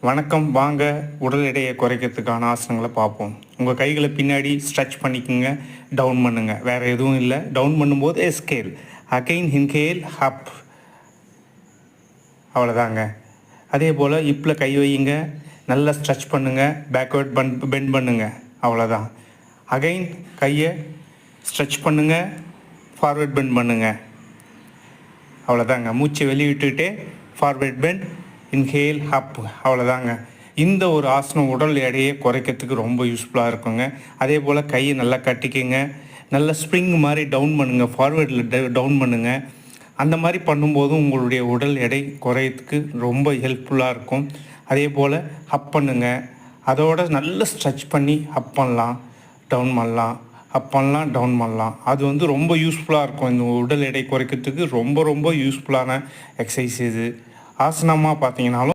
வணக்கம். வாங்க உடல் எடையை குறைக்கிறதுக்கான ஆசனங்களை பார்ப்போம். உங்கள் கைகளை பின்னாடி ஸ்ட்ரெச் பண்ணிக்கோங்க, டவுன் பண்ணுங்கள். வேறு எதுவும் இல்லை. டவுன் பண்ணும்போது எஸ்கேல், அகைன் இன்ஹேல், அப், அவ்வளோதாங்க. அதே போல் இப்பில் கை வையுங்க, நல்லா ஸ்ட்ரெச் பண்ணுங்கள், பேக்வேர்ட் பெண்ட் பண்ணுங்கள், அவ்வளோதான். அகைன் கையை ஸ்ட்ரெச் பண்ணுங்கள், ஃபார்வேர்ட் பெண்ட் பண்ணுங்கள், அவ்வளோதாங்க. மூச்சை வெளியிட்டுட்டே ஃபார்வேர்ட் பெண்ட், இன்ஹேல், அப், அவ்வளோதாங்க. இந்த ஒரு ஆசனம் உடல் எடையை குறைக்கிறதுக்கு ரொம்ப யூஸ்ஃபுல்லாக இருக்குங்க. அதே போல் கையை நல்லா கட்டிக்கங்க, நல்லா ஸ்ப்ரிங் மாதிரி டவுன் பண்ணுங்கள், ஃபார்வேர்டில் டவுன் பண்ணுங்கள். அந்த மாதிரி பண்ணும்போதும் உங்களுடைய உடல் எடை குறையத்துக்கு ரொம்ப ஹெல்ப்ஃபுல்லாக இருக்கும். அதே போல் அப் பண்ணுங்கள், அதோட நல்லா ஸ்ட்ரெச் பண்ணி அப் பண்ணலாம், டவுன் பண்ணலாம், அப் பண்ணலாம், டவுன் பண்ணலாம். அது ரொம்ப யூஸ்ஃபுல்லாக இருக்கும். இந்த உடல் எடை குறைக்கிறதுக்கு ரொம்ப ரொம்ப யூஸ்ஃபுல்லான எக்ஸசைஸ் இது. ஆசனமாக பார்த்தீங்கன்னாலும்